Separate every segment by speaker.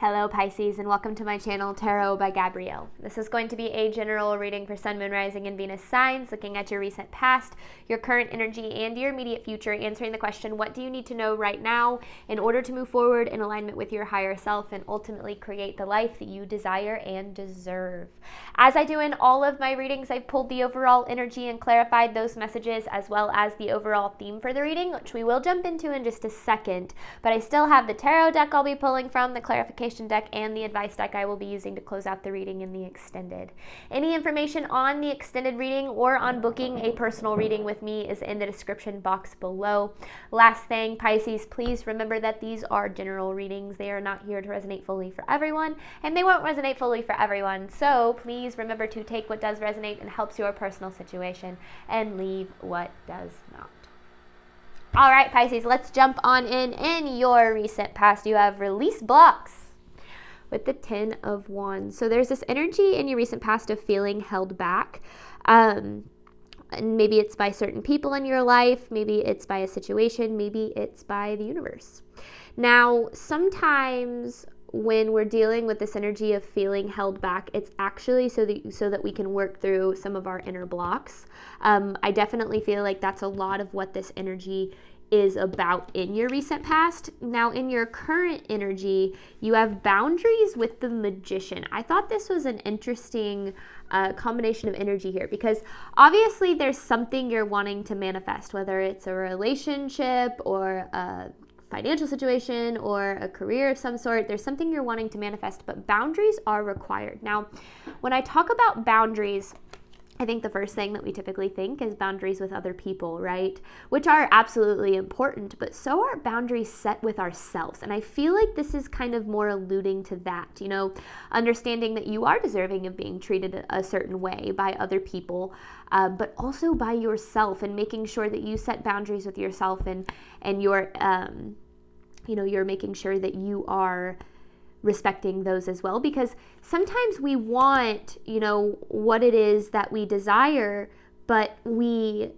Speaker 1: Hello Pisces, and welcome to my channel Tarot by Gabrielle. This is going to be a general reading for Sun, Moon, Rising, and Venus signs, looking at your recent past, your current energy, and your immediate future, answering the question, what do you need to know right now in order to move forward in alignment with your higher self and ultimately create the life that you desire and deserve? As I do in all of my readings, I've pulled the overall energy and clarified those messages, as well as the overall theme for the reading, which we will jump into in just a second. But I still have the tarot deck I'll be pulling from, the clarification deck, and the advice deck I will be using to close out the reading in the extended. Any information on the extended reading or on booking a personal reading with me is in the description box below. Last thing, Pisces, please remember that these are general readings. They are not here to resonate fully for everyone, and they won't resonate fully for everyone. So please remember to take what does resonate and helps your personal situation and leave what does not. All right, Pisces, let's jump on in. In your recent past, you have release blocks with the 10 of Wands. So there's this energy in your recent past of feeling held back. And maybe it's by certain people in your life. Maybe it's by a situation. Maybe it's by the universe. Now, sometimes when we're dealing with this energy of feeling held back, it's actually so that we can work through some of our inner blocks. I definitely feel like that's a lot of what this energy is about in your recent past. Now, in your current energy, you have boundaries with the Magician. I thought this was an interesting combination of energy here, because obviously there's something you're wanting to manifest, whether it's a relationship or a financial situation or a career of some sort. There's something you're wanting to manifest, but boundaries are required. Now, when I talk about boundaries, I think the first thing that we typically think is boundaries with other people, right? Which are absolutely important, but so are boundaries set with ourselves. And I feel like this is kind of more alluding to that, understanding that you are deserving of being treated a certain way by other people, but also by yourself, and making sure that you set boundaries with yourself and you're making sure that you are respecting those as well, because sometimes we want, what it is that we desire, but we,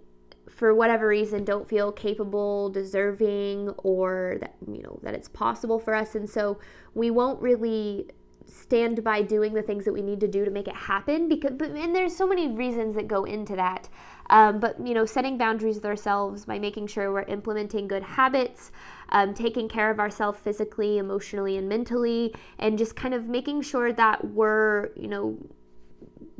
Speaker 1: for whatever reason, don't feel capable, deserving, or that, that it's possible for us. And so we won't really stand by doing the things that we need to do to make it happen, and there's so many reasons that go into that. But setting boundaries with ourselves by making sure we're implementing good habits, taking care of ourselves physically, emotionally, and mentally, and just kind of making sure that we're,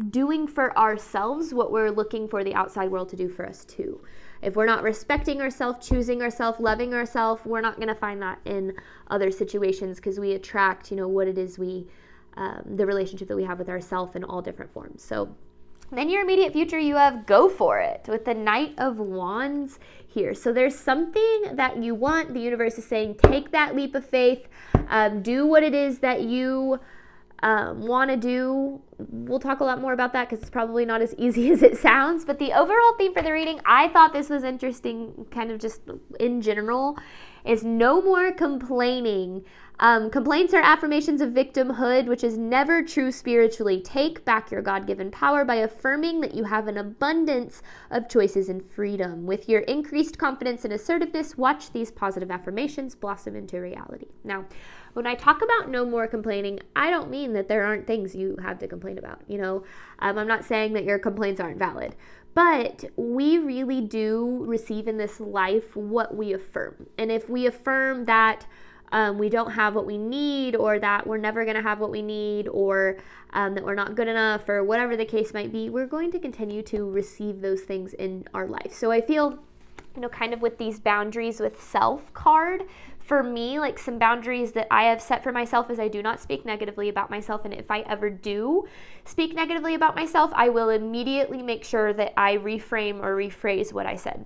Speaker 1: doing for ourselves what we're looking for the outside world to do for us too. If we're not respecting ourselves, choosing ourselves, loving ourselves, we're not going to find that in other situations, because we attract, what it is the relationship that we have with ourselves in all different forms. So then your immediate future, you have go for it with the Knight of Wands here. So there's something that you want. The universe is saying, take that leap of faith, do what it is that you want to do. We'll talk a lot more about that, because it's probably not as easy as it sounds. But the overall theme for the reading, I thought this was interesting, kind of just in general, is no more complaining. Complaints are affirmations of victimhood, which is never true spiritually. Take back your God-given power by affirming that you have an abundance of choices and freedom. With your increased confidence and assertiveness, watch these positive affirmations blossom into reality. Now, when I talk about no more complaining, I don't mean that there aren't things you have to complain about. I'm not saying that your complaints aren't valid. But we really do receive in this life what we affirm. And if we affirm that we don't have what we need, or that we're never going to have what we need, or that we're not good enough, or whatever the case might be, we're going to continue to receive those things in our life. So I feel, kind of with these boundaries with self card, for me, like some boundaries that I have set for myself is I do not speak negatively about myself. And if I ever do speak negatively about myself, I will immediately make sure that I reframe or rephrase what I said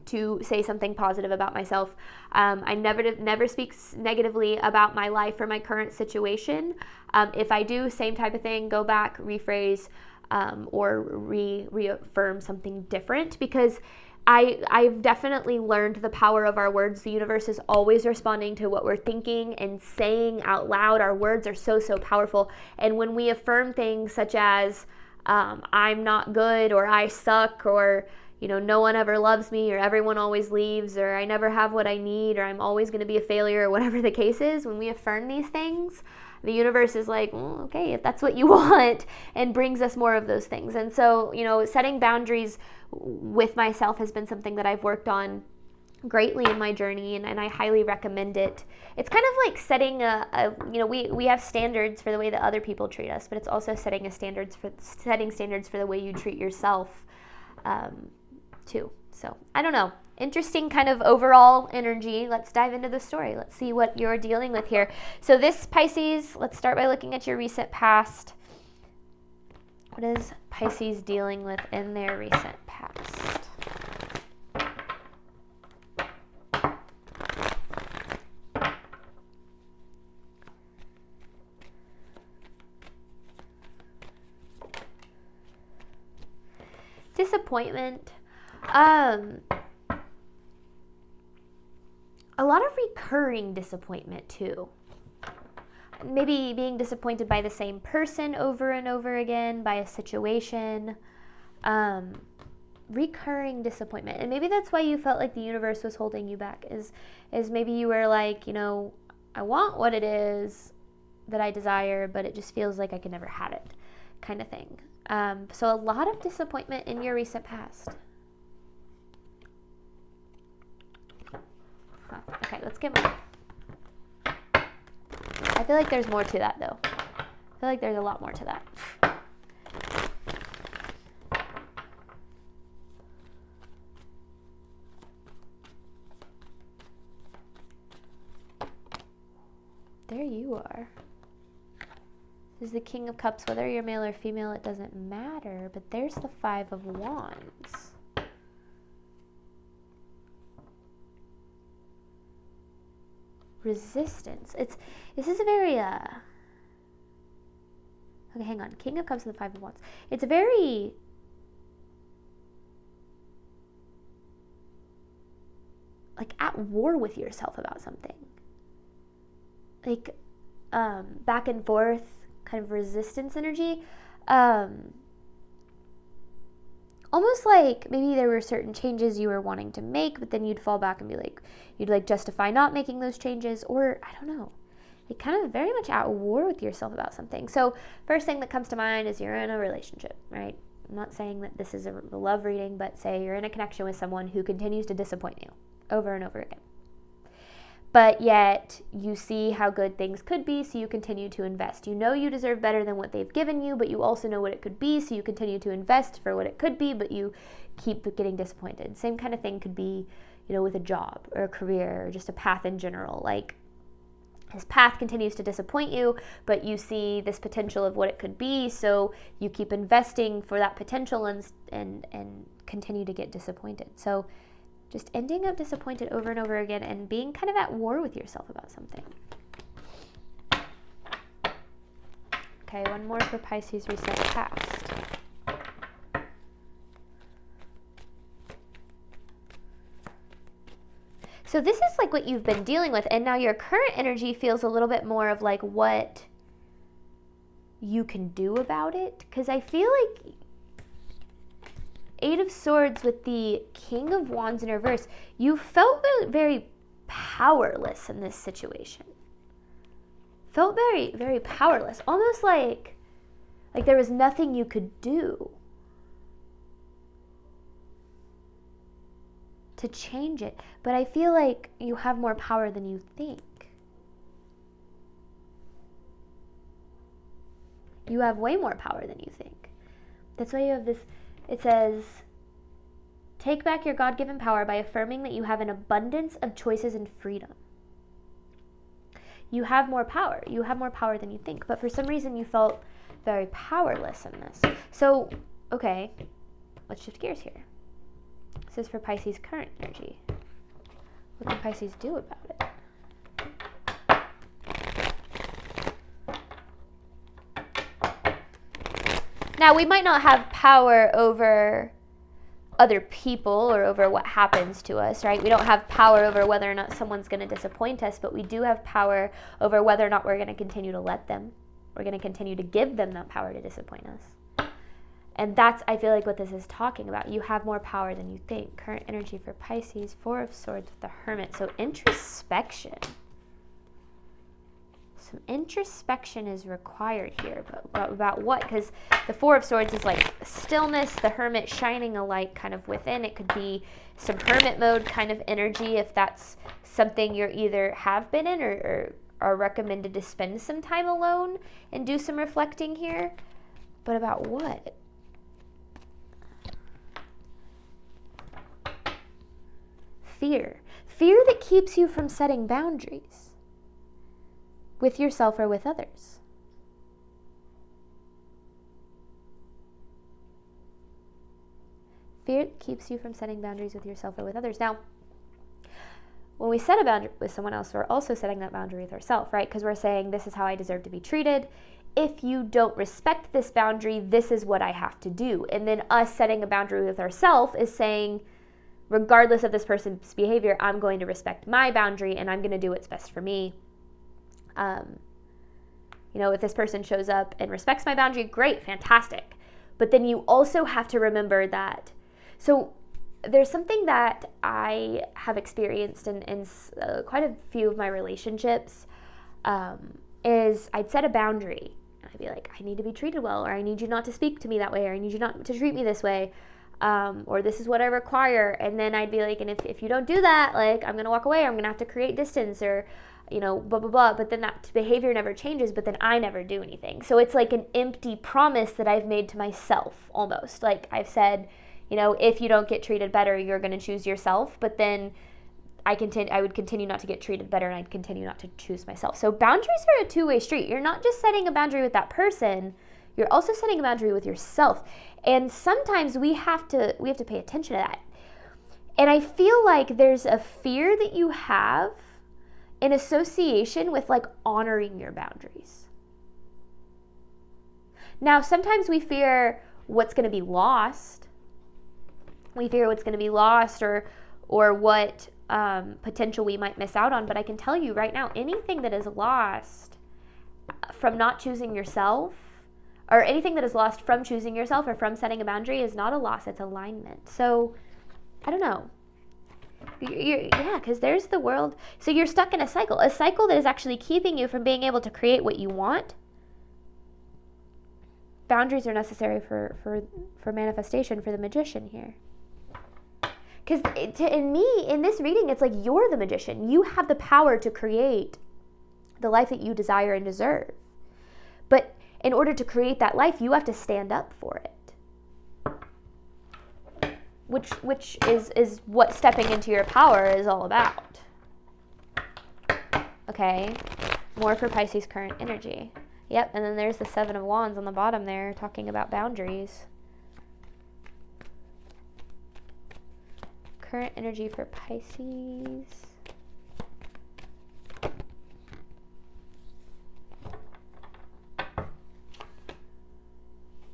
Speaker 1: to say something positive about myself. I never speak negatively about my life or my current situation. If I do, same type of thing, go back, rephrase, or reaffirm something different, because I've definitely learned the power of our words. The universe is always responding to what we're thinking and saying out loud. Our words are so, so powerful. And when we affirm things such as, I'm not good, or I suck, or, no one ever loves me, or everyone always leaves, or I never have what I need, or I'm always going to be a failure, or whatever the case is, when we affirm these things, the universe is like, well, okay, if that's what you want, and brings us more of those things. And so, setting boundaries with myself has been something that I've worked on greatly in my journey, and I highly recommend it. It's kind of like setting we have standards for the way that other people treat us, but it's also setting standards for the way you treat yourself too. So I don't know. Interesting kind of overall energy. Let's dive into the story. Let's see what you're dealing with here. So this Pisces, let's start by looking at your recent past. What is Pisces dealing with in their recent past? Disappointment. A lot of recurring disappointment too. Maybe being disappointed by the same person over and over again, by a situation. Recurring disappointment. And maybe that's why you felt like the universe was holding you back, is maybe you were like, I want what it is that I desire, but it just feels like I can never have it, kind of thing. So a lot of disappointment in your recent past. Okay, let's get more. I feel like there's more to that, though. I feel like there's a lot more to that. There you are. This is the King of Cups. Whether you're male or female, it doesn't matter. But there's the Five of Wands. Resistance. This is a very okay, hang on. King of Cups and the Five of Wands. It's a very like at war with yourself about something. Like back and forth kind of resistance energy. Almost like maybe there were certain changes you were wanting to make, but then you'd fall back and be like, you'd like justify not making those changes, or I don't know. Like kind of very much at war with yourself about something. So first thing that comes to mind is you're in a relationship, right? I'm not saying that this is a love reading, but say you're in a connection with someone who continues to disappoint you over and over again. But yet you see how good things could be, so you continue to invest. You know you deserve better than what they've given you, but you also know what it could be, so you continue to invest for what it could be, but you keep getting disappointed. Same kind of thing could be, with a job or a career or just a path in general. Like this path continues to disappoint you, but you see this potential of what it could be, so you keep investing for that potential and continue to get disappointed. So just ending up disappointed over and over again and being kind of at war with yourself about something. Okay, one more for Pisces recent past. So this is like what you've been dealing with, and now your current energy feels a little bit more of like what you can do about it. Because I feel like Eight of Swords with the King of Wands in reverse, you felt very, very powerless in this situation. Felt very, very powerless. Almost like there was nothing you could do to change it. But I feel like you have more power than you think. You have way more power than you think. That's why you have this. It says, take back your God-given power by affirming that you have an abundance of choices and freedom. You have more power. You have more power than you think. But for some reason, you felt very powerless in this. So, okay, let's shift gears here. This is for Pisces' current energy. What can Pisces do about it? Now, we might not have power over other people or over what happens to us, right? We don't have power over whether or not someone's going to disappoint us, but we do have power over whether or not we're going to continue to let them. We're going to continue to give them that power to disappoint us. And that's, I feel like, what this is talking about. You have more power than you think. Current energy for Pisces, Four of Swords with the Hermit. So introspection. Some introspection is required here. But about what? Because the Four of Swords is like stillness, the Hermit shining a light kind of within. It could be some hermit mode kind of energy if that's something you're either have been in or are recommended to spend some time alone and do some reflecting here. But about what? Fear. Fear that keeps you from setting boundaries with yourself or with others. Fear that keeps you from setting boundaries with yourself or with others. Now, when we set a boundary with someone else, we're also setting that boundary with ourselves, right? Because we're saying, this is how I deserve to be treated. If you don't respect this boundary, this is what I have to do. And then us setting a boundary with ourselves is saying, regardless of this person's behavior, I'm going to respect my boundary and I'm going to do what's best for me. If this person shows up and respects my boundary, great, fantastic. But then you also have to remember that. So there's something that I have experienced in quite a few of my relationships, is I'd set a boundary. And I'd be like, I need to be treated well, or I need you not to speak to me that way, or I need you not to treat me this way. Or this is what I require. And then I'd be like, and if you don't do that, like, I'm going to walk away, or I'm going to have to create distance, or, blah, blah, blah. But then that behavior never changes, but then I never do anything. So it's like an empty promise that I've made to myself almost. Like I've said, if you don't get treated better, you're going to choose yourself. But then I would continue not to get treated better, and I'd continue not to choose myself. So boundaries are a two-way street. You're not just setting a boundary with that person, you're also setting a boundary with yourself. And sometimes we have to pay attention to that. And I feel like there's a fear that you have in association with like honoring your boundaries. Now, sometimes we fear what's going to be lost. We fear what's going to be lost or what potential we might miss out on. But I can tell you right now, anything that is lost from not choosing yourself, or anything that is lost from choosing yourself or from setting a boundary, is not a loss, it's alignment. So, I don't know. Because there's the world. So you're stuck in a cycle that is actually keeping you from being able to create what you want. Boundaries are necessary for manifestation, for the magician here. Because in this reading, it's like you're the magician. You have the power to create the life that you desire and deserve. But in order to create that life, you have to stand up for it. Which is what stepping into your power is all about. Okay, more for Pisces current energy. Yep, and then there's the Seven of Wands on the bottom there, talking about boundaries. Current energy for Pisces.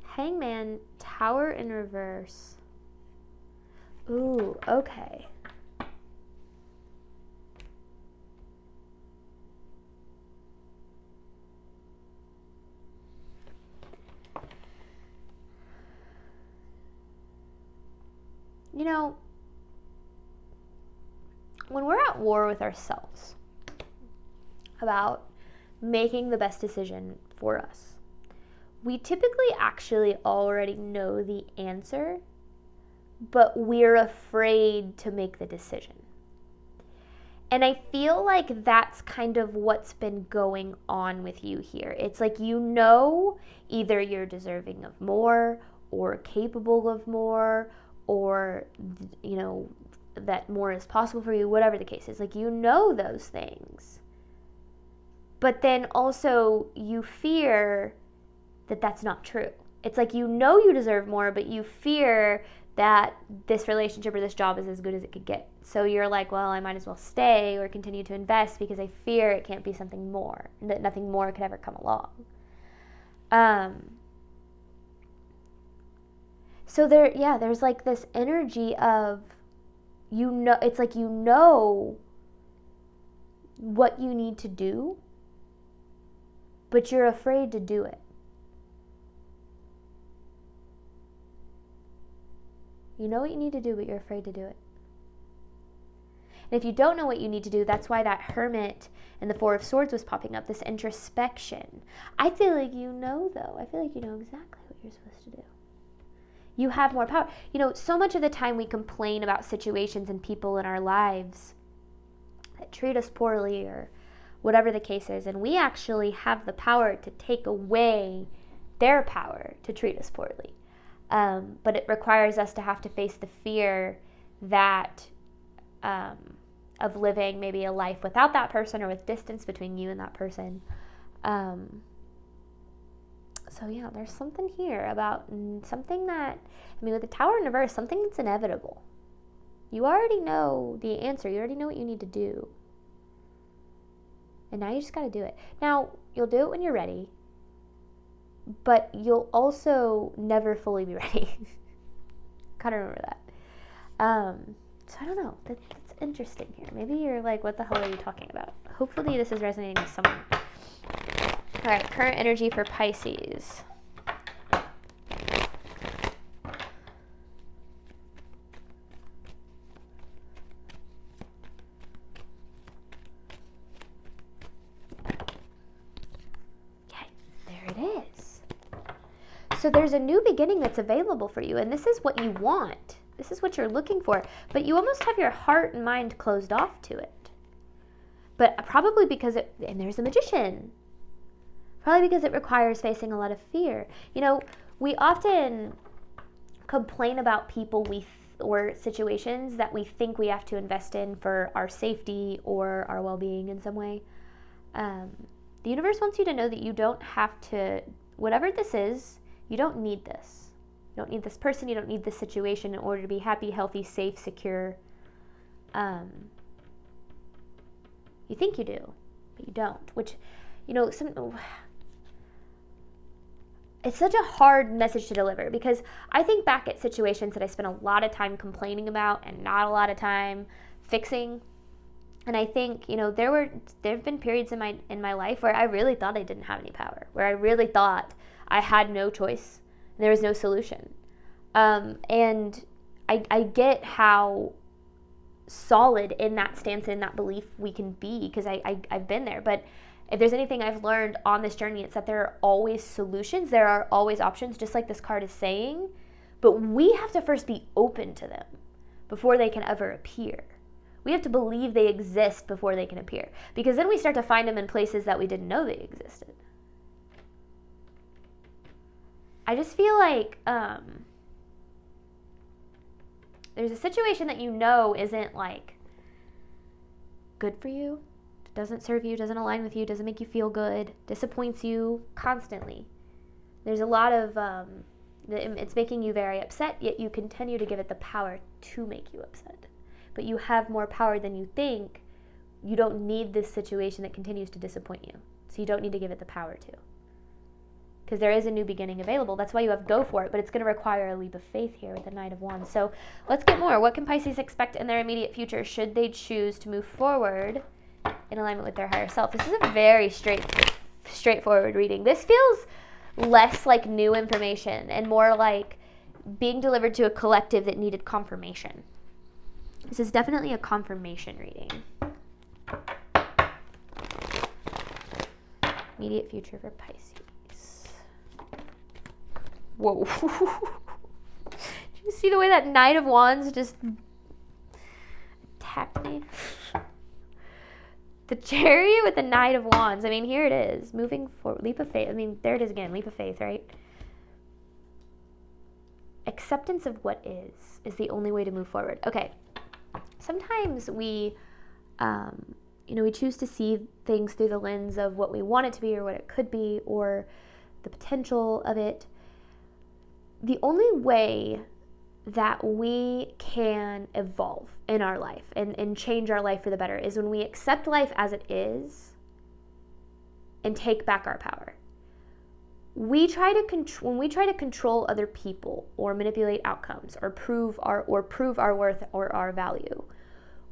Speaker 1: Hangman, Tower in reverse. Ooh, okay. When we're at war with ourselves about making the best decision for us, we typically actually already know the answer, but we're afraid to make the decision. And I feel like that's kind of what's been going on with you here. It's like either you're deserving of more or capable of more, or that more is possible for you, whatever the case is. Like those things. But then also you fear that that's not true. It's like you deserve more, but you fear that this relationship or this job is as good as it could get. So you're like, well, I might as well stay or continue to invest because I fear it can't be something more, that nothing more could ever come along. So there's like this energy of, it's like what you need to do, but you're afraid to do it. You know what you need to do, but you're afraid to do it. And if you don't know what you need to do, that's why that Hermit and the Four of Swords was popping up, this introspection. I feel like you know, though. I feel like you know exactly what you're supposed to do. You have more power. So much of the time we complain about situations and people in our lives that treat us poorly or whatever the case is, and we actually have the power to take away their power to treat us poorly. But it requires us to have to face the fear that of living maybe a life without that person or with distance between you and that person. So yeah, there's something here about something that, with the Tower in reverse, something that's inevitable. You already know the answer. You already know what you need to do. And now you just got to do it. Now, you'll do it when you're ready, but you'll also never fully be ready. Gotta remember that. So I don't know. That's interesting here. Maybe you're like, what the hell are you talking about? Hopefully this is resonating with someone. All right, current energy for Pisces. Okay, there it is. So there's a new beginning that's available for you, and this is what you want. This is what you're looking for, but you almost have your heart and mind closed off to it. But probably because and there's a Magician. Probably because it requires facing a lot of fear. We often complain about people or situations that we think we have to invest in for our safety or our well-being in some way. The universe wants you to know that you don't have to, whatever this is, you don't need this. You don't need this person, you don't need this situation in order to be happy, healthy, safe, secure. You think you do, but you don't. Which, it's such a hard message to deliver, because I think back at situations that I spent a lot of time complaining about and not a lot of time fixing. And I think, there have been periods in my life where I really thought I didn't have any power, where I really thought I had no choice. There was no solution. And I get how solid in that stance, in that belief we can be, because I've been there. But if there's anything I've learned on this journey, it's that there are always solutions. There are always options, just like this card is saying. But we have to first be open to them before they can ever appear. We have to believe they exist before they can appear. Because then we start to find them in places that we didn't know they existed. I just feel like there's a situation that isn't like good for you, doesn't serve you, doesn't align with you, doesn't make you feel good, disappoints you constantly. There's a lot of, it's making you very upset, yet you continue to give it the power to make you upset. But you have more power than you think. You don't need this situation that continues to disappoint you. So you don't need to give it the power to. Because there is a new beginning available. That's why you have go for it, but it's going to require a leap of faith here with the Knight of Wands. So let's get more. What can Pisces expect in their immediate future should they choose to move forward in alignment with their higher self? This is a very straightforward reading. This feels less like new information and more like being delivered to a collective that needed confirmation. This is definitely a confirmation reading. Immediate future for Pisces. Whoa. Did you see the way that Knight of Wands just attacked me? The Chariot with the Knight of Wands. Here it is. Moving forward. Leap of faith. There it is again. Leap of faith, right? Acceptance of what is the only way to move forward. Okay. Sometimes we choose to see things through the lens of what we want it to be or what it could be or the potential of it. The only way that we can evolve in our life and change our life for the better is when we accept life as it is and take back our power. When we try to control other people or manipulate outcomes or prove our worth or our value,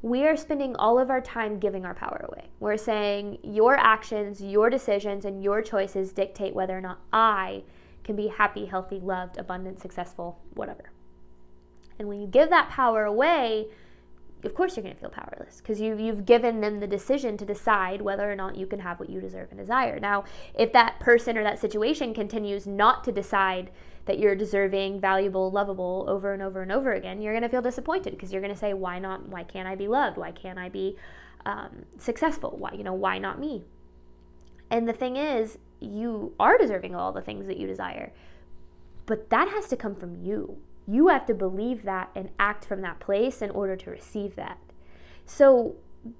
Speaker 1: we are spending all of our time giving our power away. We're saying your actions, your decisions, and your choices dictate whether or not I can be happy, healthy, loved, abundant, successful, whatever. And when you give that power away, of course you're going to feel powerless, because you've given them the decision to decide whether or not you can have what you deserve and desire. Now, if that person or that situation continues not to decide that you're deserving, valuable, lovable over and over and over again, you're going to feel disappointed, because you're going to say, why not? Why can't I be loved? Why can't I be successful? Why not me? And the thing is, you are deserving of all the things that you desire, but that has to come from you. You have to believe that and act from that place in order to receive that. So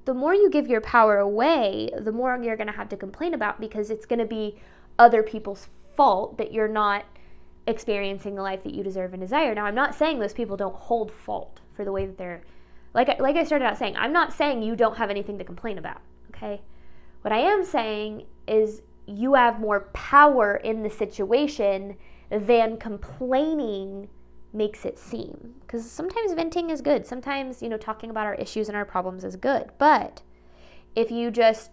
Speaker 1: the more you give your power away, the more you're going to have to complain about, because it's going to be other people's fault that you're not experiencing the life that you deserve and desire. Now, I'm not saying those people don't hold fault for the way that they're, like I started out saying, I'm not saying you don't have anything to complain about, okay? What I am saying is you have more power in the situation than complaining makes it seem. Because sometimes venting is good. Sometimes, talking about our issues and our problems is good. But if you just,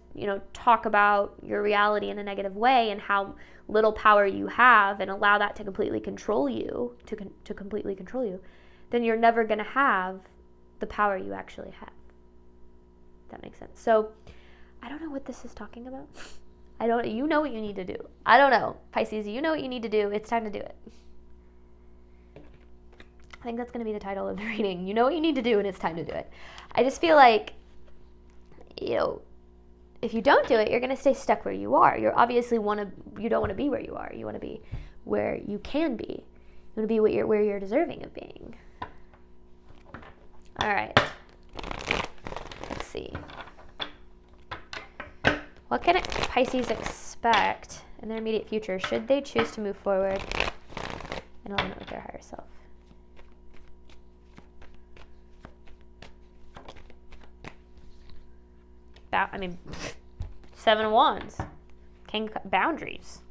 Speaker 1: talk about your reality in a negative way and how little power you have and allow that to completely control you, to completely control you, then you're never going to have the power you actually have. That makes sense. So I don't know what this is talking about. You know what you need to do. I don't know. Pisces, you know what you need to do. It's time to do it. I think that's going to be the title of the reading. You know what you need to do, and it's time to do it. I just feel like, if you don't do it, you're going to stay stuck where you are. You don't want to be where you are. You want to be where you can be. You want to be where you're deserving of being. All right. Let's see. What can Pisces expect in their immediate future should they choose to move forward in alignment with their higher self? Seven of Wands. Boundaries.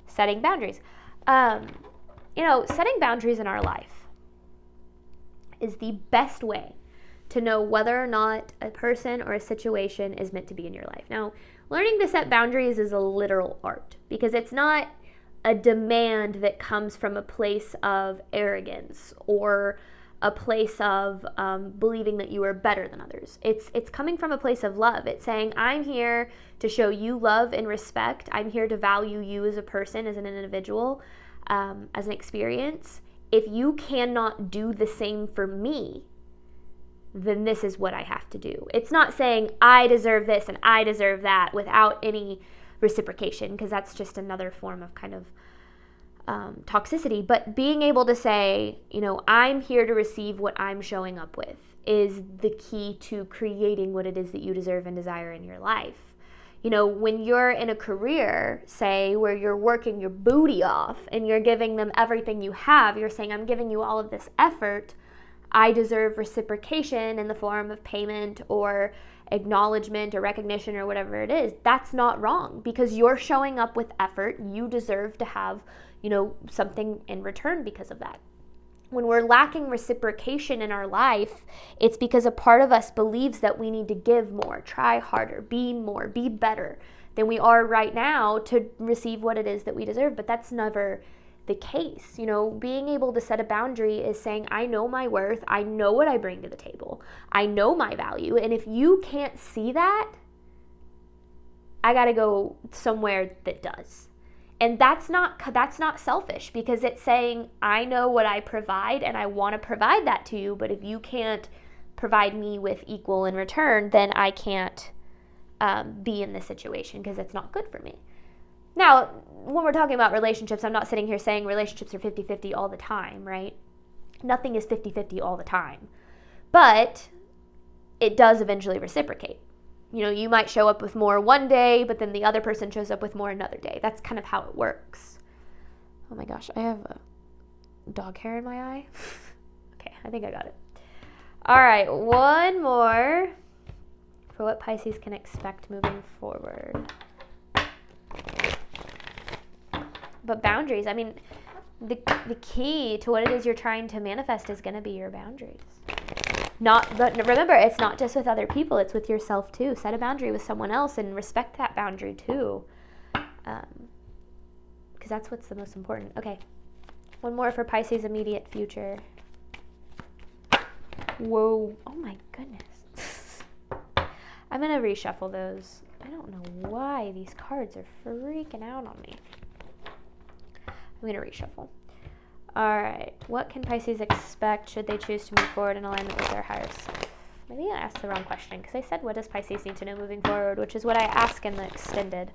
Speaker 1: Setting boundaries. Setting boundaries in our life is the best way to know whether or not a person or a situation is meant to be in your life. Now, learning to set boundaries is a literal art, because it's not a demand that comes from a place of arrogance or a place of believing that you are better than others. It's coming from a place of love. It's saying, I'm here to show you love and respect. I'm here to value you as a person, as an individual, as an experience. If you cannot do the same for me, then this is what I have to do. It's not saying I deserve this and I deserve that without any reciprocation, because that's just another form of kind of toxicity. But being able to say, I'm here to receive what I'm showing up with is the key to creating what it is that you deserve and desire in your life. When you're in a career, say, where you're working your booty off and you're giving them everything you have, you're saying, I'm giving you all of this effort. I deserve reciprocation in the form of payment or acknowledgement or recognition or whatever it is. That's not wrong, because you're showing up with effort. You deserve to have, something in return because of that. When we're lacking reciprocation in our life, it's because a part of us believes that we need to give more, try harder, be more, be better than we are right now to receive what it is that we deserve. But that's never the case. Being able to set a boundary is saying, I know my worth, I know what I bring to the table, I know my value, and if you can't see that, I gotta go somewhere that does. And that's not selfish, because it's saying, I know what I provide and I want to provide that to you, but if you can't provide me with equal in return, then I can't be in this situation, because it's not good for me. Now, when we're talking about relationships, I'm not sitting here saying relationships are 50-50 all the time, right? Nothing is 50-50 all the time. But it does eventually reciprocate. You might show up with more one day, but then the other person shows up with more another day. That's kind of how it works. Oh my gosh, I have a dog hair in my eye. Okay, I think I got it. All right, one more for what Pisces can expect moving forward. But boundaries, the key to what it is you're trying to manifest is going to be your boundaries. But remember, it's not just with other people, it's with yourself too. Set a boundary with someone else and respect that boundary too. Because that's what's the most important. Okay, one more for Pisces' immediate future. Whoa. Oh my goodness. I'm going to reshuffle those. I don't know why these cards are freaking out on me. I'm going to reshuffle. All right. What can Pisces expect should they choose to move forward in alignment with their higher self? Maybe I asked the wrong question because I said, what does Pisces need to know moving forward, which is what I ask in the extended.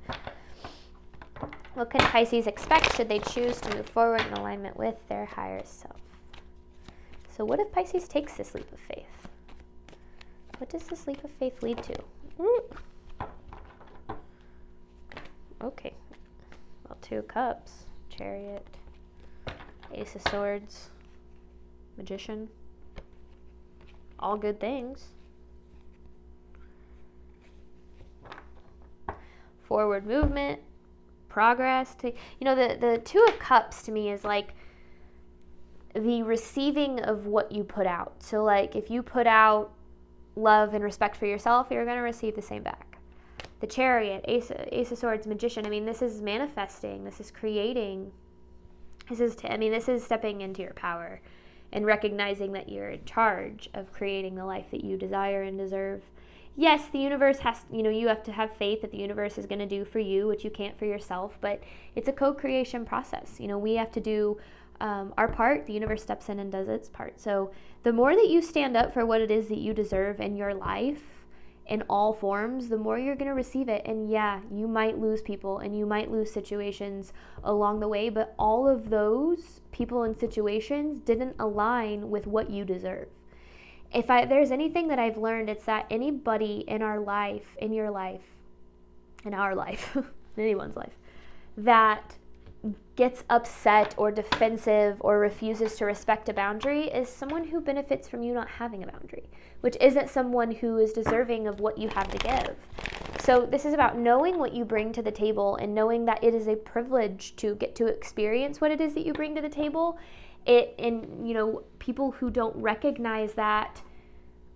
Speaker 1: What can Pisces expect should they choose to move forward in alignment with their higher self? So what if Pisces takes this leap of faith? What does this leap of faith lead to? Okay. Well, 2 of Cups, Chariot, Ace of Swords, Magician. All good things. Forward movement, progress. The 2 of Cups to me is like the receiving of what you put out. So like if you put out love and respect for yourself, you're going to receive the same back. The Chariot, Ace of Swords, Magician. I mean, this is manifesting. This is creating. This is stepping into your power and recognizing that you're in charge of creating the life that you desire and deserve. Yes, the universe you have to have faith that the universe is going to do for you what you can't for yourself, but it's a co-creation process. We have to do our part. The universe steps in and does its part. So the more that you stand up for what it is that you deserve in your life, in all forms, the more you're going to receive it. And yeah, you might lose people and you might lose situations along the way, but all of those people and situations didn't align with what you deserve. If there's anything that I've learned, it's that anybody in our life, in your life, in our life, in anyone's life, that gets upset or defensive or refuses to respect a boundary is someone who benefits from you not having a boundary, which isn't someone who is deserving of what you have to give. So this is about knowing what you bring to the table and knowing that it is a privilege to get to experience what it is that you bring to the table. People who don't recognize that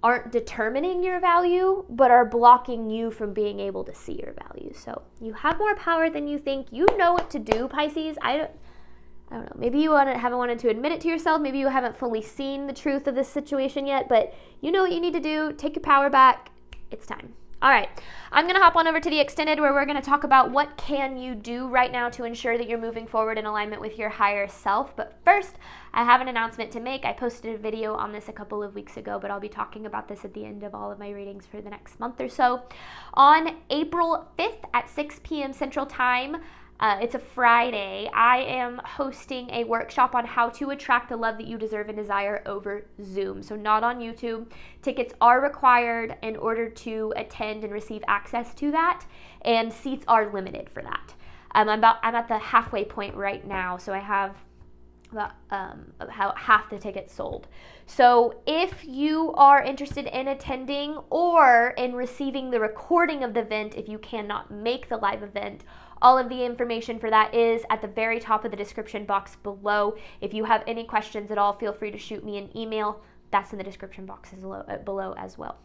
Speaker 1: aren't determining your value, but are blocking you from being able to see your value. So you have more power than you think. You know what to do, Pisces. I don't know. Maybe you haven't wanted to admit it to yourself. Maybe you haven't fully seen the truth of this situation yet, but you know what you need to do. Take your power back. It's time. All right, I'm going to hop on over to the extended where we're going to talk about what can you do right now to ensure that you're moving forward in alignment with your higher self. But first, I have an announcement to make. I posted a video on this a couple of weeks ago, but I'll be talking about this at the end of all of my readings for the next month or so. On April 5th at 6 p.m. Central Time, it's a Friday, I am hosting a workshop on how to attract the love that you deserve and desire over Zoom. So not on YouTube. Tickets are required in order to attend and receive access to that, and seats are limited for that. I'm at the halfway point right now, so I have about half the tickets sold. So if you are interested in attending or in receiving the recording of the event, if you cannot make the live event, all of the information for that is at the very top of the description box below. If you have any questions at all, feel free to shoot me an email. That's in the description box below as well.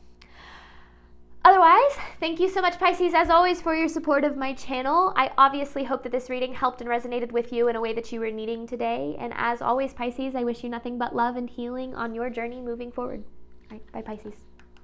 Speaker 1: Otherwise, thank you so much, Pisces, as always, for your support of my channel. I obviously hope that this reading helped and resonated with you in a way that you were needing today. And as always, Pisces, I wish you nothing but love and healing on your journey moving forward. All right, bye, Pisces.